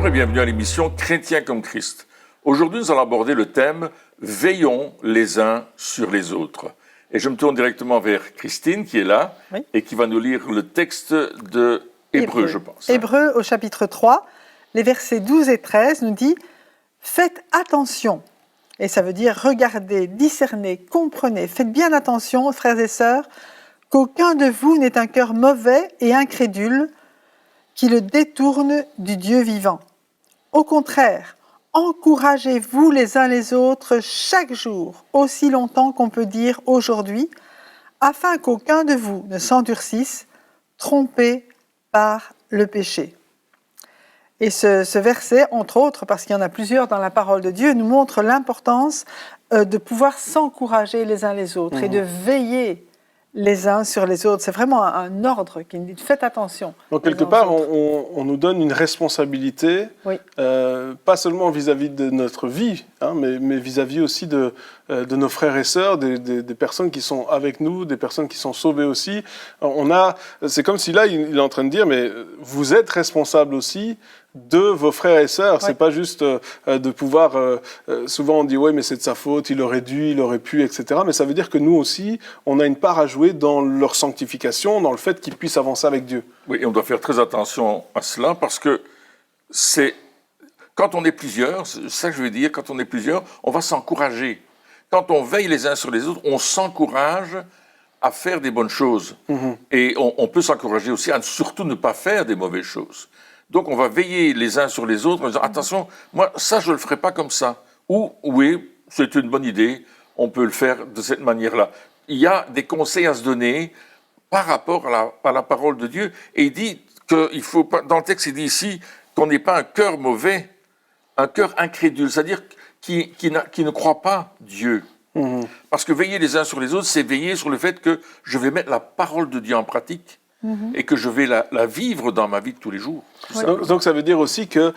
et bienvenue à l'émission Chrétiens comme Christ. Aujourd'hui, nous allons aborder le thème « Veillons les uns sur les autres ». Et je me tourne directement vers Christine qui est là et qui va nous lire le texte de Hébreux, je pense. Hébreux au chapitre 3, les versets 12 et 13 nous dit « Faites attention ». Et ça veut dire regardez, discernez, comprenez. Faites bien attention, frères et sœurs, qu'aucun de vous n'ait un cœur mauvais et incrédule qui le détourne du Dieu vivant. Au contraire, encouragez-vous les uns les autres chaque jour, aussi longtemps qu'on peut dire aujourd'hui, afin qu'aucun de vous ne s'endurcisse, trompé par le péché. Et ce verset, entre autres, parce qu'il y en a plusieurs dans la parole de Dieu, nous montre l'importance de pouvoir s'encourager les uns les autres et de veiller les uns sur les autres. C'est vraiment un ordre qui nous dit faites attention. Donc quelque part, on nous donne une responsabilité, pas seulement vis-à-vis de notre vie, mais vis-à-vis aussi de nos frères et sœurs, des personnes qui sont avec nous, des personnes qui sont sauvées aussi. C'est comme si là, il est en train de dire, mais vous êtes responsables aussi de vos frères et sœurs. C'est pas juste de pouvoir... souvent on dit, oui, mais c'est de sa faute, il aurait dû, il aurait pu, etc. Mais ça veut dire que nous aussi, on a une part à jouer dans leur sanctification, dans le fait qu'ils puissent avancer avec Dieu. Oui, et on doit faire très attention à cela parce que c'est... Quand on est plusieurs, c'est ça que je veux dire, quand on est plusieurs, on va s'encourager. Quand on veille les uns sur les autres, on s'encourage à faire des bonnes choses. Et on peut s'encourager aussi à surtout ne pas faire des mauvaises choses. Donc, on va veiller les uns sur les autres en disant « Attention, moi, ça, je ne le ferai pas comme ça. » Ou « Oui, c'est une bonne idée, on peut le faire de cette manière-là. » Il y a des conseils à se donner par rapport à la parole de Dieu. Et il dit qu'il faut pas... Dans le texte, il dit ici qu'on n'ait pas un cœur mauvais, un cœur incrédule, c'est-à-dire qui ne croit pas Dieu. Parce que veiller les uns sur les autres, c'est veiller sur le fait que je vais mettre la parole de Dieu en pratique. Et que je vais la vivre dans ma vie de tous les jours. Donc ça veut dire aussi que,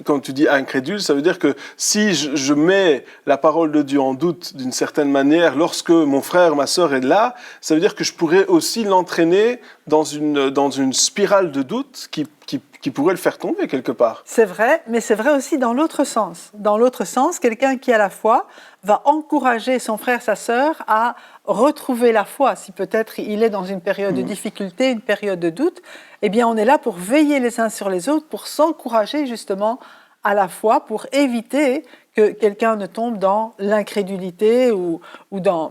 quand tu dis incrédule, ça veut dire que si je mets la parole de Dieu en doute d'une certaine manière, lorsque mon frère, ma sœur est là, ça veut dire que je pourrais aussi l'entraîner dans une spirale de doute qui pourrait le faire tomber quelque part. C'est vrai, mais c'est vrai aussi dans l'autre sens. Dans l'autre sens, quelqu'un qui a la foi va encourager son frère, sa sœur à retrouver la foi. Si peut-être il est dans une période de difficulté, une période de doute, eh bien on est là pour veiller les uns sur les autres, pour s'encourager justement à la foi, pour éviter que quelqu'un ne tombe dans l'incrédulité ou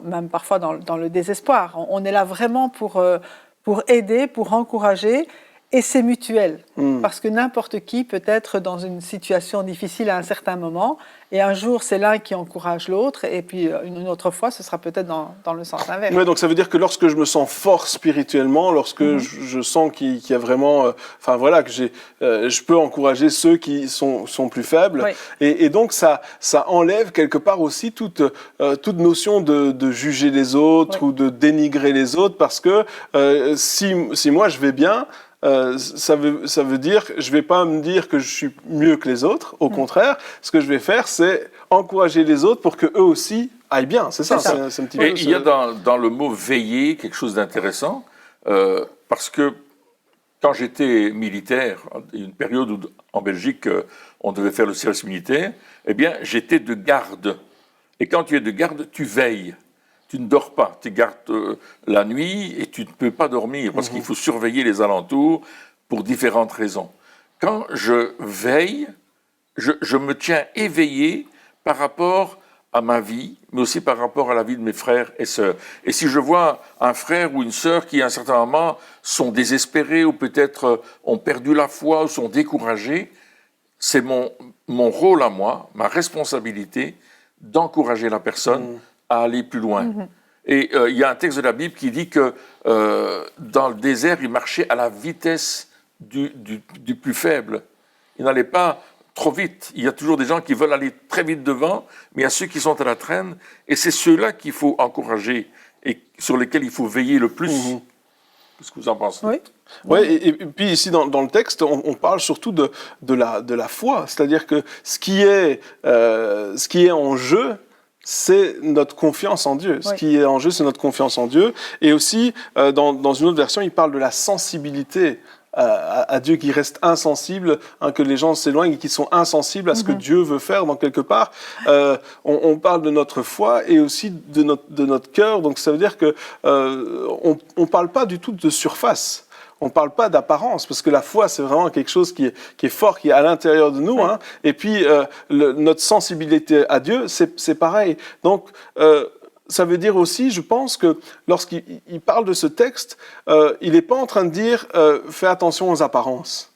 même parfois dans le désespoir. On est là vraiment pour aider, pour encourager. Et c'est mutuel, parce que n'importe qui peut être dans une situation difficile à un certain moment, et un jour c'est l'un qui encourage l'autre, et puis une autre fois ce sera peut-être dans le sens inverse. Oui, donc ça veut dire que lorsque je me sens fort spirituellement, lorsque je sens qu'il y a vraiment, que je peux encourager ceux qui sont plus faibles, et donc ça enlève quelque part aussi toute notion de juger les autres ou de dénigrer les autres, parce que si moi je vais bien, ça veut dire, je ne vais pas me dire que je suis mieux que les autres. Au contraire, ce que je vais faire, c'est encourager les autres pour qu'eux aussi aillent bien. C'est ça. C'est un petit peu. Et il y a dans le mot « veiller » quelque chose d'intéressant, parce que quand j'étais militaire, une période où en Belgique, on devait faire le service militaire, eh bien, j'étais de garde. Et quand tu es de garde, tu veilles. Tu ne dors pas, tu gardes la nuit et tu ne peux pas dormir parce qu'il faut surveiller les alentours pour différentes raisons. Quand je veille, je me tiens éveillé par rapport à ma vie, mais aussi par rapport à la vie de mes frères et sœurs. Et si je vois un frère ou une sœur qui, à un certain moment, sont désespérés ou peut-être ont perdu la foi ou sont découragés, c'est mon rôle à moi, ma responsabilité d'encourager la personne à aller plus loin. Et il y a un texte de la Bible qui dit que dans le désert, il marchait à la vitesse du plus faible. Il n'allait pas trop vite. Il y a toujours des gens qui veulent aller très vite devant, mais il y a ceux qui sont à la traîne, et c'est ceux-là qu'il faut encourager et sur lesquels il faut veiller le plus. Qu'est-ce que vous en pensez? Oui, et puis ici dans le texte, on parle surtout de la foi, c'est-à-dire que ce qui est en jeu, c'est notre confiance en Dieu. Ce qui est en jeu, c'est notre confiance en Dieu. Et aussi, dans une autre version, il parle de la sensibilité à Dieu, qui restent insensibles, hein, que les gens s'éloignent et qui sont insensibles à ce que Dieu veut faire dans quelque part. On parle de notre foi et aussi de notre cœur, donc ça veut dire que on parle pas du tout de surface. On ne parle pas d'apparence, parce que la foi, c'est vraiment quelque chose qui est fort, qui est à l'intérieur de nous. Hein. Et puis, notre sensibilité à Dieu, c'est pareil. Donc, ça veut dire aussi, je pense, que lorsqu'il parle de ce texte, il n'est pas en train de dire « fais attention aux apparences ».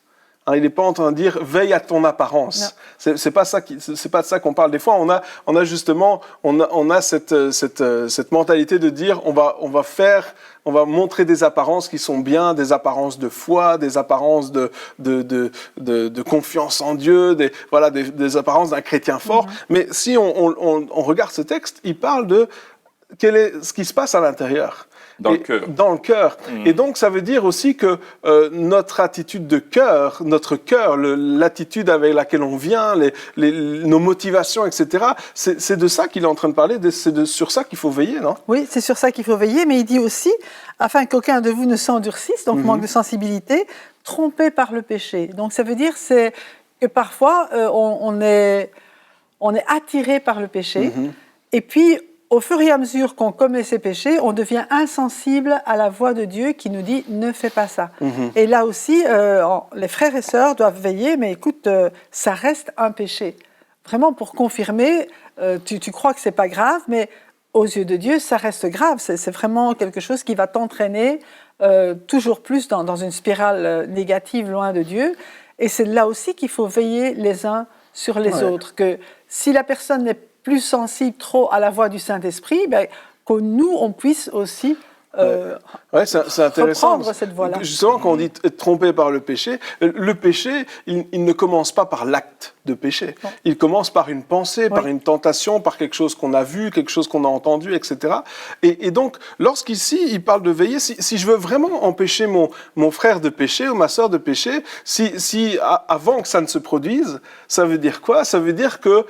Hein, il n'est pas en train de dire « veille à ton apparence ». C'est pas ça qu'on parle. Des fois, on a justement cette mentalité de dire on va montrer des apparences qui sont bien, des apparences de foi, des apparences de confiance en Dieu, des apparences d'un chrétien fort. Mais si on regarde ce texte, il parle de quel est ce qui se passe à l'intérieur. Dans le cœur. Et donc, ça veut dire aussi que notre attitude de cœur, l'attitude avec laquelle on vient, nos motivations, etc., c'est de ça qu'il est en train de parler, c'est sur ça qu'il faut veiller, non? Oui, c'est sur ça qu'il faut veiller, mais il dit aussi, afin qu'aucun de vous ne s'endurcisse, donc manque de sensibilité, trompé par le péché. Donc, ça veut dire que parfois, on est attiré par le péché, et puis, au fur et à mesure qu'on commet ces péchés, on devient insensible à la voix de Dieu qui nous dit « ne fais pas ça ». Et là aussi, les frères et sœurs doivent veiller, mais écoute, ça reste un péché. Vraiment pour confirmer, tu crois que ce n'est pas grave, mais aux yeux de Dieu, ça reste grave. C'est vraiment quelque chose qui va t'entraîner toujours plus dans une spirale négative loin de Dieu. Et c'est là aussi qu'il faut veiller les uns sur les autres. Que si la personne n'est plus sensible trop à la voix du Saint-Esprit, que nous, on puisse aussi c'est intéressant. Reprendre cette voie-là. Justement, quand on dit être trompé par le péché, il ne commence pas par l'acte de péché. Non. Il commence par une pensée, par une tentation, par quelque chose qu'on a vu, quelque chose qu'on a entendu, etc. Et donc, lorsqu'ici, il parle de veiller, si je veux vraiment empêcher mon frère de pécher ou ma sœur de pécher, avant que ça ne se produise, ça veut dire quoi? Ça veut dire que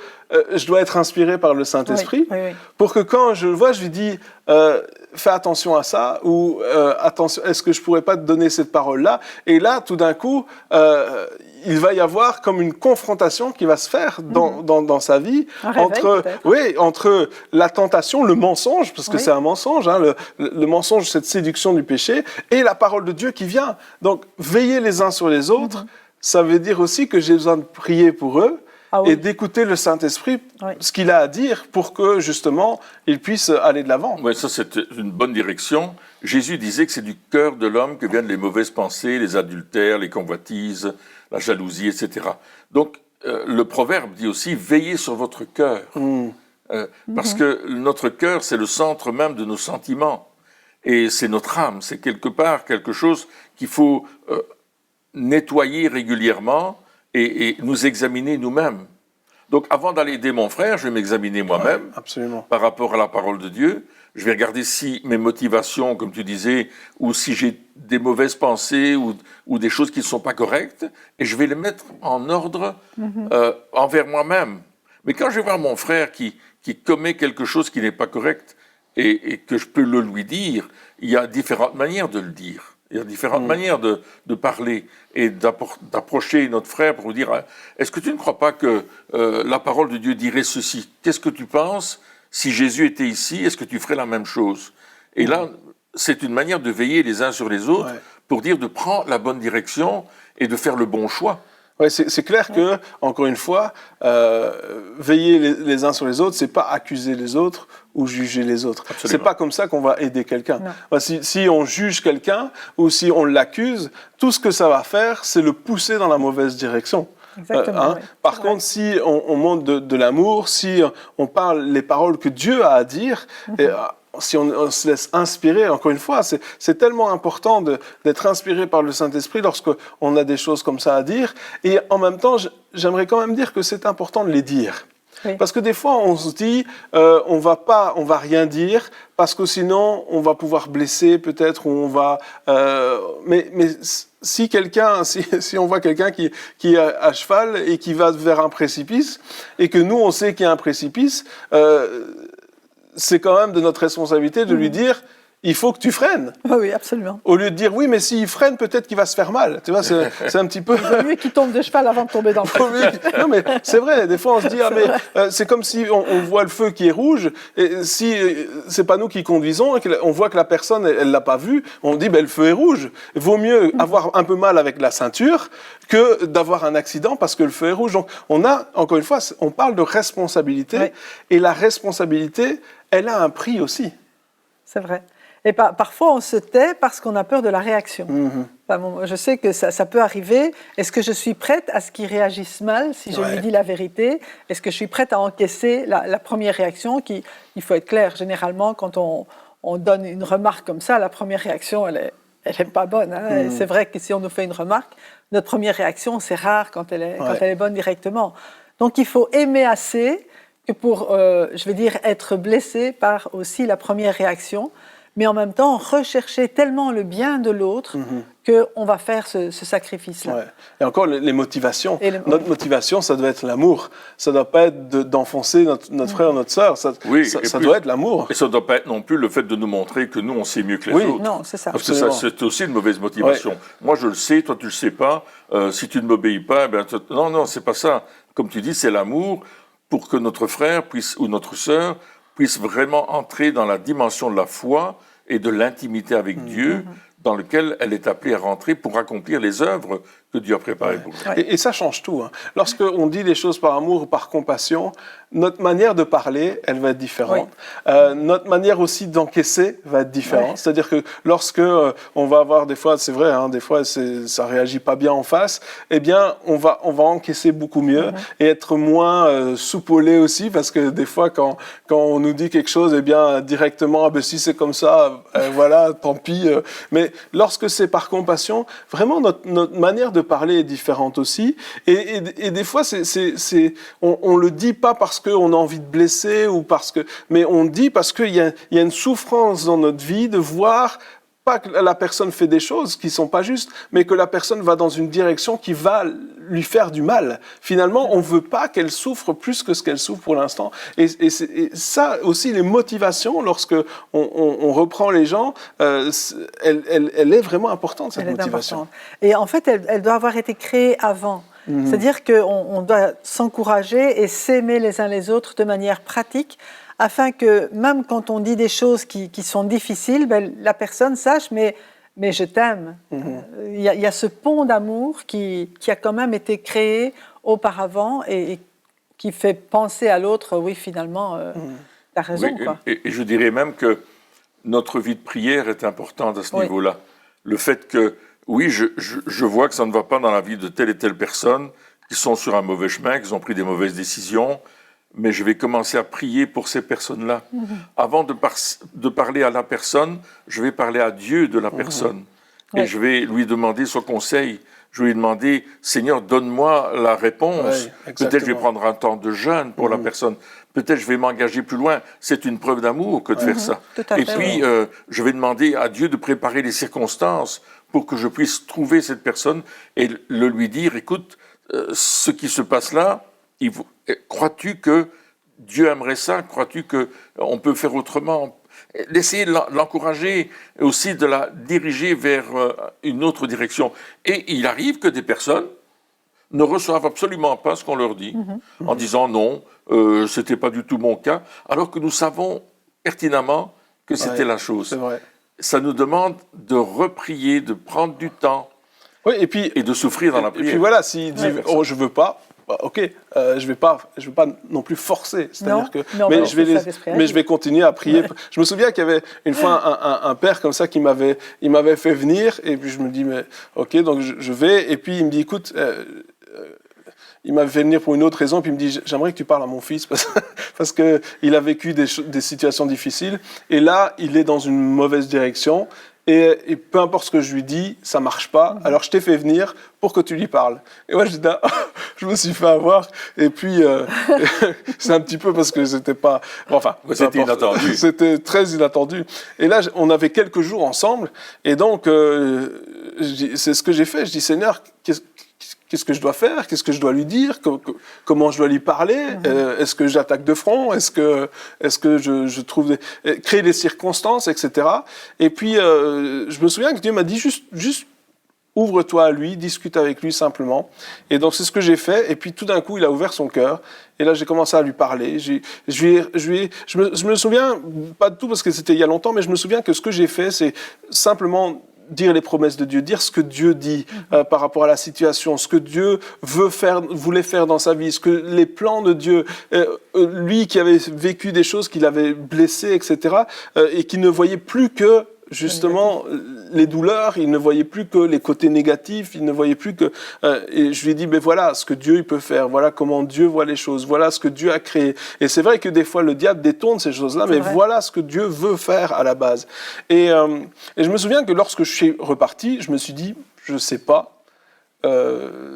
je dois être inspiré par le Saint-Esprit pour que quand je le vois, je lui dis fais attention à ça, ou attention, est-ce que je pourrais pas te donner cette parole-là? Et là, tout d'un coup, il va y avoir comme une confrontation qui va se faire dans sa vie entre la tentation, le mensonge, parce que c'est un mensonge, hein, le mensonge, cette séduction du péché, et la parole de Dieu qui vient. Donc, veiller les uns sur les autres, ça veut dire aussi que j'ai besoin de prier pour eux, et d'écouter le Saint-Esprit, ce qu'il a à dire pour que, justement, il puisse aller de l'avant. Oui, ça, c'est une bonne direction. Jésus disait que c'est du cœur de l'homme que viennent les mauvaises pensées, les adultères, les convoitises, la jalousie, etc. Donc, le proverbe dit aussi « veillez sur votre cœur ». Parce que notre cœur, c'est le centre même de nos sentiments. Et c'est notre âme, c'est quelque part quelque chose qu'il faut nettoyer régulièrement et nous examiner nous-mêmes. Donc, avant d'aller aider mon frère, je vais m'examiner moi-même par rapport à la parole de Dieu. Je vais regarder si mes motivations, comme tu disais, ou si j'ai des mauvaises pensées ou des choses qui ne sont pas correctes, et je vais les mettre en ordre envers moi-même. Mais quand je vais voir mon frère qui commet quelque chose qui n'est pas correct et que je peux le lui dire, il y a différentes manières de le dire. Il y a différentes manières de parler et d'approcher notre frère pour lui dire « Est-ce que tu ne crois pas que la parole de Dieu dirait ceci? Qu'est-ce que tu penses? Si Jésus était ici, est-ce que tu ferais la même chose ?» Et là, c'est une manière de veiller les uns sur les autres pour dire de prendre la bonne direction et de faire le bon choix. Ouais, c'est clair que, encore une fois, veiller les uns sur les autres, c'est pas accuser les autres ou juger les autres. C'est pas comme ça qu'on va aider quelqu'un. Si on juge quelqu'un ou si on l'accuse, tout ce que ça va faire, c'est le pousser dans la mauvaise direction. Exactement. Par contre, si on montre de l'amour, si on parle les paroles que Dieu a à dire, si on se laisse inspirer, encore une fois, c'est tellement important d'être inspiré par le Saint-Esprit lorsqu'on a des choses comme ça à dire. Et en même temps, j'aimerais quand même dire que c'est important de les dire. Parce que des fois, on se dit, on va rien dire, parce que sinon, on va pouvoir blesser peut-être, ou on va... mais si on voit quelqu'un qui est à cheval et qui va vers un précipice, et que nous, on sait qu'il y a un précipice, c'est quand même de notre responsabilité de lui dire il faut que tu freines. Oui, absolument. Au lieu de dire, oui, mais s'il freine, peut-être qu'il va se faire mal. Tu vois, c'est un petit peu... Il vaut mieux qu'il tombe de cheval avant de tomber dans le feu. Non, mais c'est vrai, des fois on se dit, c'est comme si on voit le feu qui est rouge, et si c'est pas nous qui conduisons, et on voit que la personne, elle l'a pas vu, on dit, le feu est rouge. Il vaut mieux avoir un peu mal avec la ceinture que d'avoir un accident parce que le feu est rouge. Donc, encore une fois, on parle de responsabilité, et la responsabilité, elle a un prix aussi. C'est vrai. Et parfois, on se tait parce qu'on a peur de la réaction. Enfin, je sais que ça peut arriver. Est-ce que je suis prête à ce qu'il réagisse mal si je lui dis la vérité? Est-ce que je suis prête à encaisser la première réaction il faut être clair, généralement, quand on donne une remarque comme ça, la première réaction, elle est pas bonne. Hein? C'est vrai que si on nous fait une remarque, notre première réaction, c'est rare quand elle est bonne directement. Donc, il faut aimer assez que pour, je vais dire, être blessé par aussi la première réaction, mais en même temps rechercher tellement le bien de l'autre qu'on va faire ce sacrifice-là. Ouais. Et encore, les motivations. Notre motivation, ça doit être l'amour. Ça ne doit pas être d'enfoncer notre frère, notre sœur. Ça doit être l'amour. Et ça ne doit pas être non plus le fait de nous montrer que nous, on sait mieux que les autres. Non, c'est ça. Parce que ça, c'est aussi une mauvaise motivation. Moi, je le sais, toi, tu ne le sais pas. Si tu ne m'obéis pas, non, c'est pas ça. Comme tu dis, c'est l'amour pour que notre frère ou notre sœur puisse vraiment entrer dans la dimension de la foi et de l'intimité avec Dieu, dans lequel elle est appelée à rentrer pour accomplir les œuvres que Dieu a préparées pour elle. Et ça change tout. Hein. Lorsqu'on dit les choses par amour ou par compassion, notre manière de parler, elle va être différente. Notre manière aussi d'encaisser va être différente. C'est-à-dire que lorsque on va avoir des fois, c'est vrai, hein, des fois ça réagit pas bien en face, eh bien on va encaisser beaucoup mieux et être moins soupolé aussi, parce que des fois quand on nous dit quelque chose, eh bien directement, si c'est comme ça, voilà, tant pis. Mais lorsque c'est par compassion, vraiment notre manière de parler est différente aussi. Et des fois, on le dit pas parce qu'on a envie de blesser mais on dit parce qu'il y a une souffrance dans notre vie de voir pas que la personne fait des choses qui sont pas justes, mais que la personne va dans une direction qui va lui faire du mal. Finalement, on veut pas qu'elle souffre plus que ce qu'elle souffre pour l'instant. Et ça aussi, les motivations, lorsque on reprend les gens, elle est vraiment importante, cette motivation. Et en fait, elle doit avoir été créée avant. C'est-à-dire qu'on doit s'encourager et s'aimer les uns les autres de manière pratique, afin que même quand on dit des choses qui sont difficiles, la personne sache, mais je t'aime. Il y a ce pont d'amour qui a quand même été créé auparavant et qui fait penser à l'autre, oui, finalement, t'as raison. Oui, quoi. Et je dirais même que notre vie de prière est importante à ce niveau-là. Le fait que, oui, je vois que ça ne va pas dans la vie de telle et telle personne, qui sont sur un mauvais chemin, qui ont pris des mauvaises décisions, mais je vais commencer à prier pour ces personnes-là. Avant de parler à la personne, je vais parler à Dieu de la personne. Et je vais lui demander son conseil. Je vais lui demander, Seigneur, donne-moi la réponse. Peut-être je vais prendre un temps de jeûne pour la personne. Peut-être je vais m'engager plus loin. C'est une preuve d'amour que de faire ça. Et puis, je vais demander à Dieu de préparer les circonstances pour que je puisse trouver cette personne et lui dire, écoute, ce qui se passe là, crois-tu que Dieu aimerait ça? Crois-tu qu'on peut faire autrement? D'essayer de l'encourager et aussi de la diriger vers une autre direction. Et il arrive que des personnes ne reçoivent absolument pas ce qu'on leur dit, en disant non, ce n'était pas du tout mon cas, alors que nous savons pertinemment que c'était la chose. C'est vrai. Ça nous demande de reprier, de prendre du temps et de souffrir dans la prière. Et puis voilà, s'il dit « oh, je veux pas », ok, je vais pas non plus forcer. C'est-à-dire je vais continuer à prier. Je me souviens qu'il y avait une fois un père comme ça il m'avait fait venir et puis je me dis mais ok, donc je vais et puis il me dit écoute. Il m'avait fait venir pour une autre raison, puis il me dit « J'aimerais que tu parles à mon fils, parce qu'il a vécu des situations difficiles, et là, il est dans une mauvaise direction, et peu importe ce que je lui dis, ça ne marche pas, alors je t'ai fait venir pour que tu lui parles. » Et moi, je me suis fait avoir, et puis c'est un petit peu parce que c'était pas... Enfin, c'était inattendu. C'était très inattendu. Et là, on avait quelques jours ensemble, et donc, c'est ce que j'ai fait. Je dis « Seigneur, qu'est-ce que je dois faire, qu'est-ce que je dois lui dire, comment je dois lui parler, est-ce que j'attaque de front, est-ce que je trouve créer des circonstances, etc. Et puis, je me souviens que Dieu m'a dit juste ouvre-toi à lui, discute avec lui simplement. Et donc, c'est ce que j'ai fait. Et puis, tout d'un coup, il a ouvert son cœur. Et là, j'ai commencé à lui parler. Je me souviens, pas de tout parce que c'était il y a longtemps, mais je me souviens que ce que j'ai fait, c'est simplement dire les promesses de Dieu, dire ce que Dieu dit par rapport à la situation, ce que Dieu voulait faire dans sa vie, ce que les plans de Dieu, lui qui avait vécu des choses qu'il avait blessées, etc., et qui ne voyait plus que justement les douleurs, il ne voyait plus que les côtés négatifs, il ne voyait plus que... et je lui ai dit, mais voilà ce que Dieu il peut faire, voilà comment Dieu voit les choses, voilà ce que Dieu a créé. Et c'est vrai que des fois le diable détourne ces choses-là, mais voilà ce que Dieu veut faire à la base. Et je me souviens que lorsque je suis reparti, je me suis dit, je ne sais pas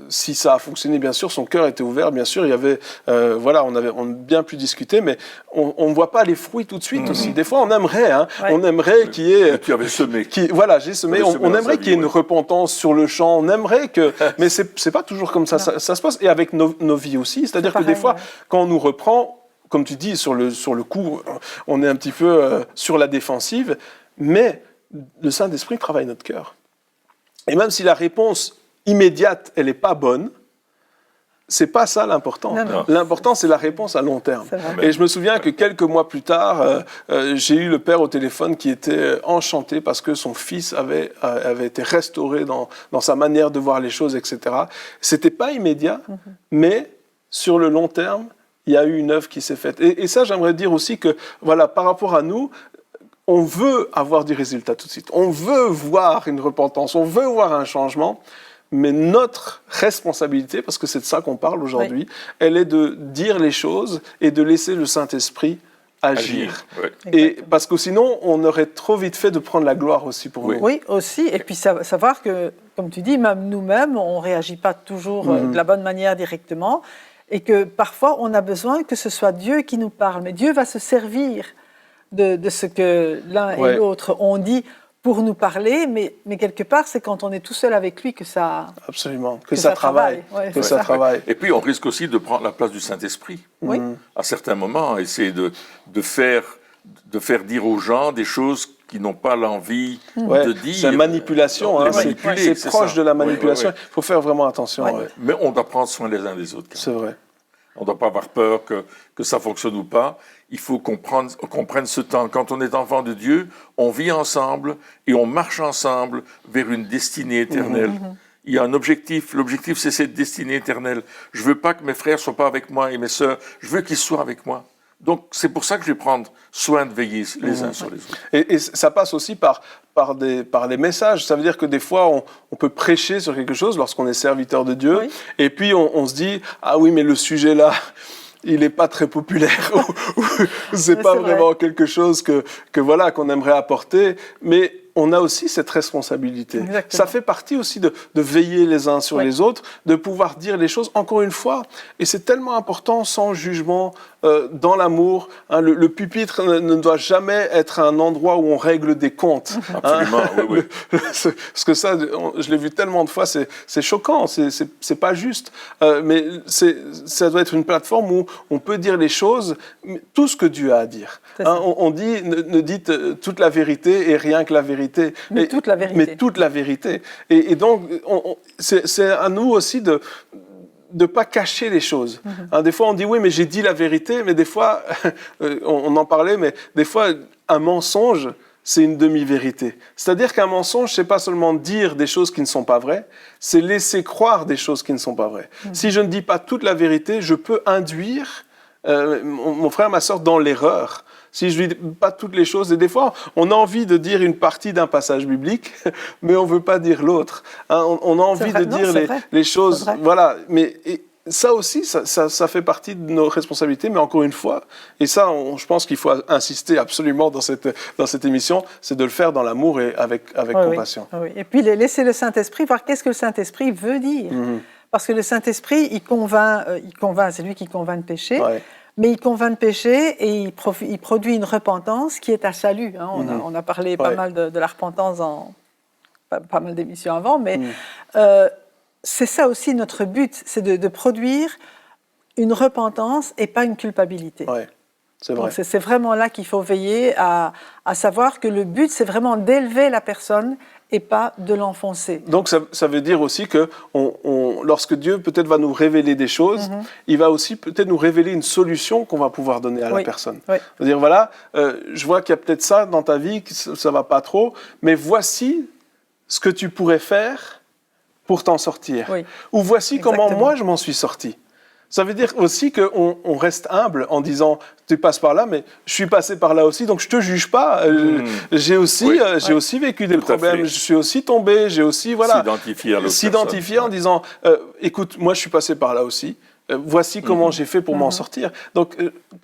si ça a fonctionné, bien sûr, son cœur était ouvert, bien sûr, il y avait, on a bien pu discuter, mais on ne voit pas les fruits tout de suite aussi. Des fois, on aimerait, on aimerait qu'il y ait... Tu avais semé. Voilà, j'ai semé. On aimerait qu'il y ait une repentance sur le champ, on aimerait que... Mais c'est pas toujours comme ça, ça se passe. Et avec nos vies aussi, c'est-à-dire que des fois, quand on nous reprend, comme tu dis, sur le coup, on est un petit peu sur la défensive, mais le Saint-Esprit travaille notre cœur. Et même si la réponse immédiate, elle n'est pas bonne, c'est pas ça l'important. L'important, c'est la réponse à long terme. Et je me souviens que quelques mois plus tard, j'ai eu le père au téléphone qui était enchanté parce que son fils avait été restauré dans sa manière de voir les choses, etc. C'était pas immédiat, mais sur le long terme, il y a eu une œuvre qui s'est faite. Et ça, j'aimerais dire aussi que, voilà, par rapport à nous, on veut avoir du résultat tout de suite. On veut voir une repentance, on veut voir un changement. Mais notre responsabilité, parce que c'est de ça qu'on parle aujourd'hui, elle est de dire les choses et de laisser le Saint-Esprit agir. Et parce que sinon, on aurait trop vite fait de prendre la gloire aussi pour nous. Oui, aussi. Et puis savoir que, comme tu dis, même nous-mêmes, on ne réagit pas toujours de la bonne manière directement. Et que parfois, on a besoin que ce soit Dieu qui nous parle. Mais Dieu va se servir de ce que l'un et l'autre ont dit pour nous parler, mais quelque part, c'est quand on est tout seul avec lui que ça... Absolument, que ça travaille. Que ça travaille. Et puis, on risque aussi de prendre la place du Saint-Esprit. Oui. À certains moments, essayer de faire dire aux gens des choses qui n'ont pas l'envie de dire. C'est la manipulation, c'est proche de la manipulation. Il faut faire vraiment attention. Mais on doit prendre soin les uns des autres. C'est vrai. On ne doit pas avoir peur que ça fonctionne ou pas. Il faut qu'on prenne ce temps. Quand on est enfant de Dieu, on vit ensemble et on marche ensemble vers une destinée éternelle. Il y a un objectif. L'objectif, c'est cette destinée éternelle. Je ne veux pas que mes frères ne soient pas avec moi et mes sœurs. Je veux qu'ils soient avec moi. Donc, c'est pour ça que je vais prendre soin de veiller les uns sur les autres. Et ça passe aussi par des messages. Ça veut dire que des fois, on peut prêcher sur quelque chose lorsqu'on est serviteur de Dieu. Et puis, on se dit, ah oui, mais le sujet là... il n'est pas très populaire, ou c'est pas vraiment quelque chose qu'on aimerait apporter, mais on a aussi cette responsabilité. Exactement. Ça fait partie aussi de veiller les uns sur les autres, de pouvoir dire les choses, encore une fois, et c'est tellement important, sans jugement, dans l'amour. Le pupitre ne doit jamais être un endroit où on règle des comptes. Absolument, oui. Parce que ça, je l'ai vu tellement de fois, c'est choquant, c'est pas juste. Mais ça doit être une plateforme où on peut dire les choses, tout ce que Dieu a à dire. On dit, ne dites toute la vérité et rien que la vérité. Mais toute la vérité. Mais toute la vérité. Et donc, c'est à nous aussi de ne pas cacher les choses. Des fois, on dit, oui, mais j'ai dit la vérité, mais des fois, on en parlait, mais des fois, un mensonge, c'est une demi-vérité. C'est-à-dire qu'un mensonge, c'est pas seulement dire des choses qui ne sont pas vraies, c'est laisser croire des choses qui ne sont pas vraies. Si je ne dis pas toute la vérité, je peux induire mon frère, ma sœur dans l'erreur. Si je ne lui dis pas toutes les choses, et des fois, on a envie de dire une partie d'un passage biblique, mais on ne veut pas dire l'autre. On a envie de dire les choses, voilà. Mais ça aussi, ça fait partie de nos responsabilités, mais encore une fois, et ça, je pense qu'il faut insister absolument dans cette émission, c'est de le faire dans l'amour et avec compassion. Oui. Et puis laisser le Saint-Esprit voir qu'est-ce que le Saint-Esprit veut dire. Parce que le Saint-Esprit, il convainc, c'est lui qui convainc de péché. Mais il convainc de péché et il produit une repentance qui est à salut. On a parlé pas mal de la repentance dans pas mal d'émissions avant, mais c'est ça aussi notre but, c'est de produire une repentance et pas une culpabilité. Ouais, c'est vrai. Donc c'est vraiment là qu'il faut veiller à savoir que le but, c'est vraiment d'élever la personne et pas de l'enfoncer. Donc ça veut dire aussi que lorsque Dieu peut-être va nous révéler des choses, il va aussi peut-être nous révéler une solution qu'on va pouvoir donner à la personne. Oui. C'est-à-dire, voilà, je vois qu'il y a peut-être ça dans ta vie, que ça ne va pas trop, mais voici ce que tu pourrais faire pour t'en sortir. Oui. Ou voici Exactement. comment moi je m'en suis sorti. Ça veut dire aussi qu'on reste humble en disant « tu passes par là, mais je suis passé par là aussi, donc je ne te juge pas. J'ai aussi vécu des problèmes, je suis aussi tombé, j'ai aussi… » voilà, s'identifier en disant « écoute, moi je suis passé par là aussi, voici comment j'ai fait pour m'en sortir. » Donc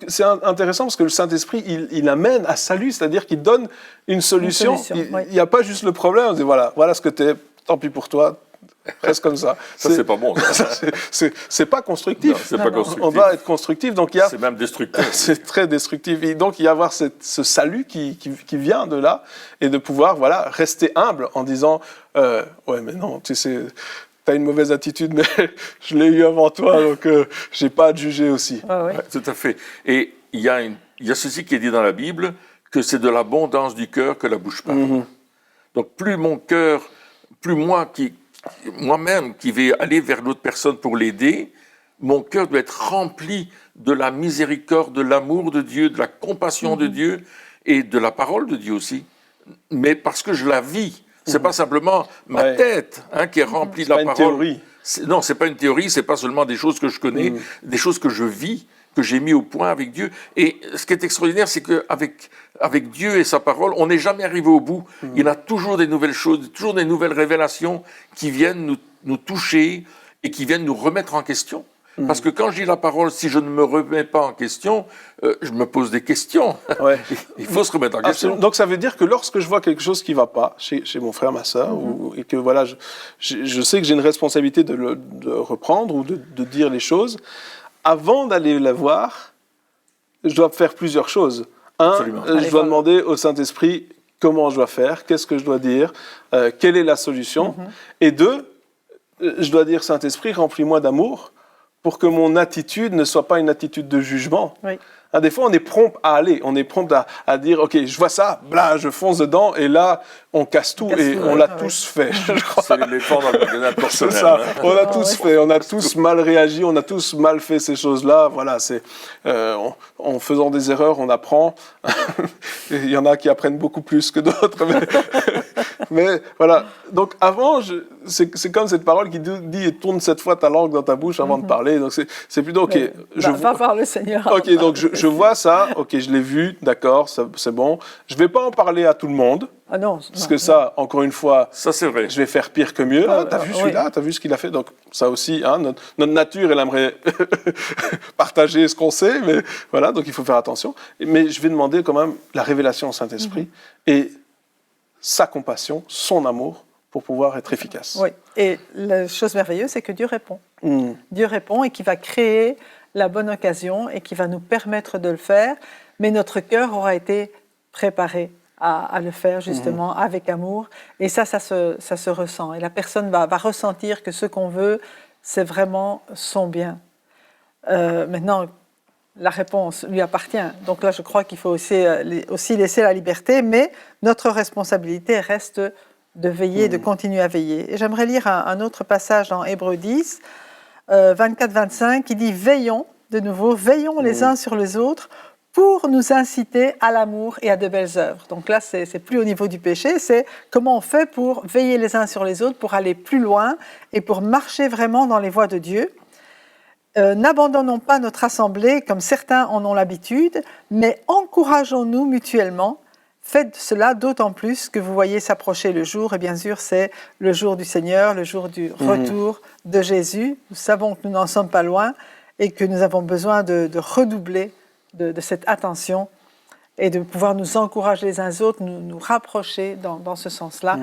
c'est intéressant parce que le Saint-Esprit, il amène à salut, c'est-à-dire qu'il donne une solution. Il n'y a pas juste le problème, on dit « voilà ce que tu es, tant pis pour toi. » Reste comme ça. Ça, c'est pas bon. C'est pas constructif. Non, c'est pas constructif. On doit être constructif. Donc c'est même destructif. C'est très destructif. Et donc, il y a avoir ce salut qui vient de là et de pouvoir rester humble en disant ouais, mais non, tu sais, tu as une mauvaise attitude, mais je l'ai eu avant toi, donc j'ai pas à te juger aussi. Ah, oui. Ouais, tout à fait. Et il y a ceci qui est dit dans la Bible, que c'est de l'abondance du cœur que la bouche parle. Donc, plus mon cœur, plus moi-même qui vais aller vers l'autre personne pour l'aider, mon cœur doit être rempli de la miséricorde, de l'amour de Dieu, de la compassion de Dieu et de la parole de Dieu aussi. Mais parce que je la vis. C'est pas simplement ma tête qui est remplie de la parole. C'est pas une théorie. Non, c'est pas une théorie, c'est pas seulement des choses que je connais, des choses que je vis, que j'ai mis au point avec Dieu. Et ce qui est extraordinaire, c'est qu'avec Dieu et sa parole, on n'est jamais arrivé au bout. Il y a toujours des nouvelles choses, toujours des nouvelles révélations qui viennent nous toucher et qui viennent nous remettre en question. Parce que quand je dis la parole, si je ne me remets pas en question, je me pose des questions. Ouais. Il faut se remettre en question. Donc ça veut dire que lorsque je vois quelque chose qui ne va pas chez mon frère, ma sœur, et que voilà, je sais que j'ai une responsabilité de reprendre ou de dire les choses, avant d'aller la voir, je dois faire plusieurs choses. Je dois demander au Saint-Esprit comment je dois faire, qu'est-ce que je dois dire, quelle est la solution. Et deux, je dois dire Saint-Esprit, remplis-moi d'amour, pour que mon attitude ne soit pas une attitude de jugement. Oui. Des fois, on est prompt à aller, on est prompt à dire « Ok, je vois ça, bla, je fonce dedans, et là, on casse tout, et on l'a tous fait. » C'est l'éléphant dans le magasin personnel. C'est ça, on l'a tous fait, on a tous mal réagi, on a tous mal fait ces choses-là. Voilà, c'est en faisant des erreurs, on apprend. Il y en a qui apprennent beaucoup plus que d'autres. Mais voilà, donc avant, c'est comme cette parole qui dit « Tourne 7 fois ta langue dans ta bouche avant de parler. » Donc c'est plutôt « Ok, va voir le Seigneur. Ok, donc je vois ça, ok, je l'ai vu, d'accord, c'est bon. Je ne vais pas en parler à tout le monde. Ah non, parce que ça, encore une fois, ça c'est vrai. Je vais faire pire que mieux. T'as vu celui-là, t'as vu ce qu'il a fait. Donc ça aussi, notre nature, elle aimerait partager ce qu'on sait, mais voilà, donc il faut faire attention. Mais je vais demander quand même la révélation au Saint-Esprit et sa compassion, son amour, pour pouvoir être efficace. Oui, et la chose merveilleuse, c'est que Dieu répond. Dieu répond et qui va créer la bonne occasion et qui va nous permettre de le faire, mais notre cœur aura été préparé à le faire justement avec amour, et ça se ressent, et la personne va ressentir que ce qu'on veut, c'est vraiment son bien. Maintenant, la réponse lui appartient, donc là je crois qu'il faut aussi laisser la liberté, mais notre responsabilité reste de veiller, de continuer à veiller. Et j'aimerais lire un autre passage dans Hébreux 10, 24-25, qui dit « Veillons », de nouveau, « veillons les uns sur les autres pour nous inciter à l'amour et à de belles œuvres ». Donc là, c'est plus au niveau du péché, c'est comment on fait pour veiller les uns sur les autres, pour aller plus loin et pour marcher vraiment dans les voies de Dieu. N'abandonnons pas notre assemblée comme certains en ont l'habitude, mais encourageons-nous mutuellement. Faites cela d'autant plus que vous voyez s'approcher le jour, et bien sûr c'est le jour du Seigneur, le jour du retour de Jésus. Nous savons que nous n'en sommes pas loin et que nous avons besoin de redoubler de cette attention et de pouvoir nous encourager les uns les autres, nous rapprocher dans ce sens-là,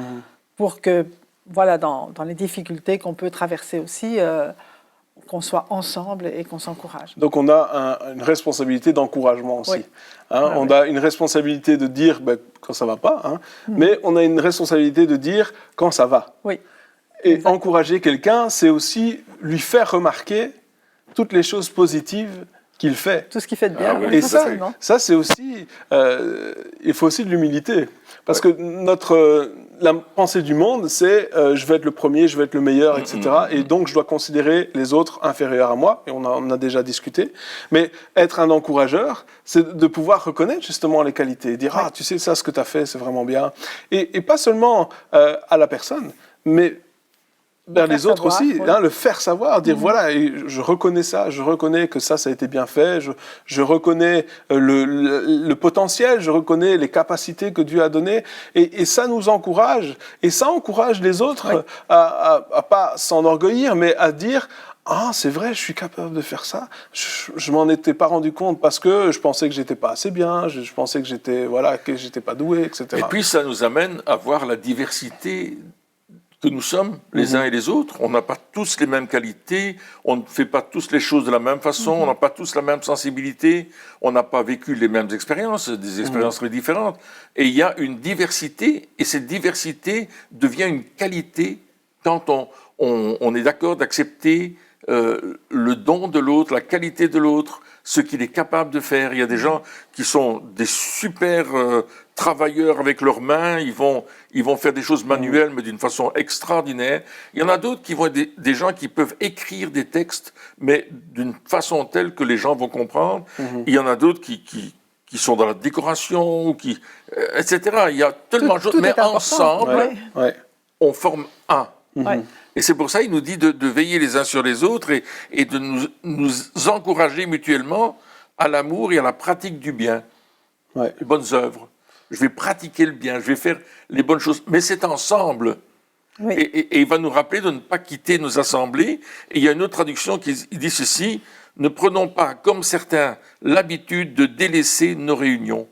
pour que, voilà, dans les difficultés qu'on peut traverser aussi, qu'on soit ensemble et qu'on s'encourage. Donc on a une responsabilité d'encouragement aussi. Oui. On a une responsabilité de dire quand ça ne va pas, mais on a une responsabilité de dire quand ça va. Oui. Et Exactement. encourager quelqu'un, c'est aussi lui faire remarquer toutes les choses positives qu'il fait. Tout ce qui fait de bien. Ah oui, Et tout ça, à fait. ça c'est aussi, il faut aussi de l'humilité. Parce que la pensée du monde, c'est je vais être le premier, je vais être le meilleur, etc. Et donc, je dois considérer les autres inférieurs à moi. Et on en a déjà discuté. Mais être un encourageur, c'est de pouvoir reconnaître justement les qualités. Dire, ah, tu sais, ça, ce que tu as fait, c'est vraiment bien. Et pas seulement à la personne, mais vers les autres savoir, aussi, oui. hein, le faire savoir, dire voilà, et je reconnais ça, je reconnais que ça a été bien fait, je reconnais le potentiel, je reconnais les capacités que Dieu a données, et ça nous encourage, et ça encourage les autres à pas s'enorgueillir, mais à dire ah, c'est vrai, je suis capable de faire ça. Je m'en étais pas rendu compte parce que je pensais que j'étais pas assez bien, je pensais que j'étais pas doué, etc. Et puis ça nous amène à voir la diversité que nous sommes les uns et les autres. On n'a pas tous les mêmes qualités, on ne fait pas tous les choses de la même façon, on n'a pas tous la même sensibilité, on n'a pas vécu les mêmes expériences, des expériences très différentes. Et il y a une diversité, et cette diversité devient une qualité quand on est d'accord d'accepter le don de l'autre, la qualité de l'autre, ce qu'il est capable de faire. Il y a des gens qui sont des super travailleurs avec leurs mains, ils vont faire des choses manuelles, mais d'une façon extraordinaire. Il y en a d'autres qui vont être des gens qui peuvent écrire des textes, mais d'une façon telle que les gens vont comprendre. Il y en a d'autres qui sont dans la décoration, ou etc. Il y a tellement de choses, mais ensemble, on forme un. Et c'est pour ça qu'il nous dit de veiller les uns sur les autres et de nous encourager mutuellement à l'amour et à la pratique du bien, les bonnes œuvres. Je vais pratiquer le bien, je vais faire les bonnes choses, mais c'est ensemble. Oui. Et il va nous rappeler de ne pas quitter nos assemblées. Et il y a une autre traduction qui dit ceci: ne prenons pas, comme certains, l'habitude de délaisser nos réunions.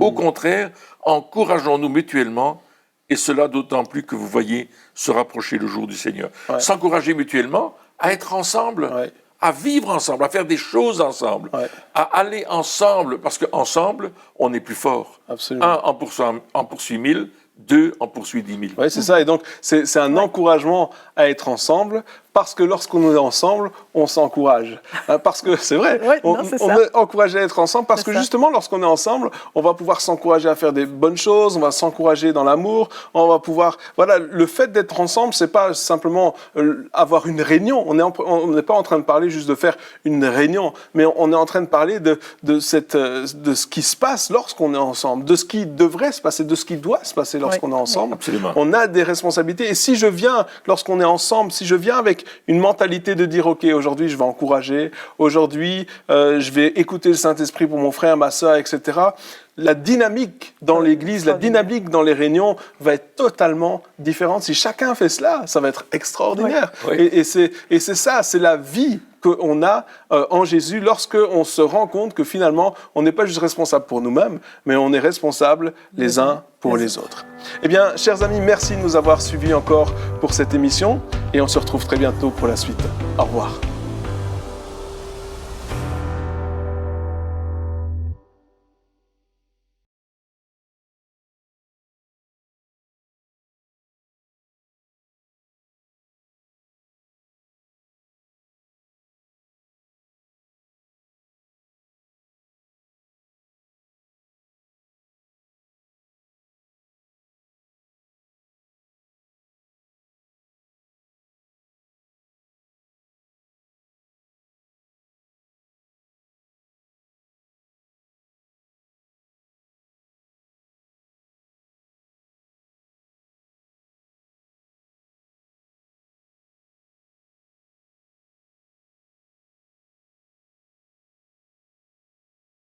Au contraire, encourageons-nous mutuellement, et cela d'autant plus que vous voyez se rapprocher le jour du Seigneur. S'encourager mutuellement, à être ensemble, à vivre ensemble, à faire des choses ensemble, à aller ensemble, parce qu'ensemble, on est plus fort. Absolument. Un en poursuit 1000, deux en poursuit 10 000. Oui, c'est ça. Et donc, c'est un encouragement à être ensemble, parce que lorsqu'on est ensemble, on s'encourage. Parce que c'est vrai, on est encouragé à être ensemble, parce que justement, lorsqu'on est ensemble, on va pouvoir s'encourager à faire des bonnes choses, on va s'encourager dans l'amour, on va pouvoir... Voilà, le fait d'être ensemble, c'est pas simplement avoir une réunion. On n'est pas en train de parler juste de faire une réunion, mais on est en train de parler de ce qui se passe lorsqu'on est ensemble, de ce qui devrait se passer, de ce qui doit se passer lorsqu'on est ensemble. Absolument. On a des responsabilités. Et si je viens, lorsqu'on est ensemble, si je viens avec une mentalité de dire, OK, aujourd'hui, je vais encourager, aujourd'hui, je vais écouter le Saint-Esprit pour mon frère, ma soeur, etc., la dynamique dans l'Église, la dynamique dans les réunions va être totalement différente. Si chacun fait cela, ça va être extraordinaire. Et c'est ça, c'est la vie qu'on a en Jésus lorsqu'on se rend compte que finalement, on n'est pas juste responsable pour nous-mêmes, mais on est responsable les uns pour les autres. Eh bien, chers amis, merci de nous avoir suivis encore pour cette émission et on se retrouve très bientôt pour la suite. Au revoir.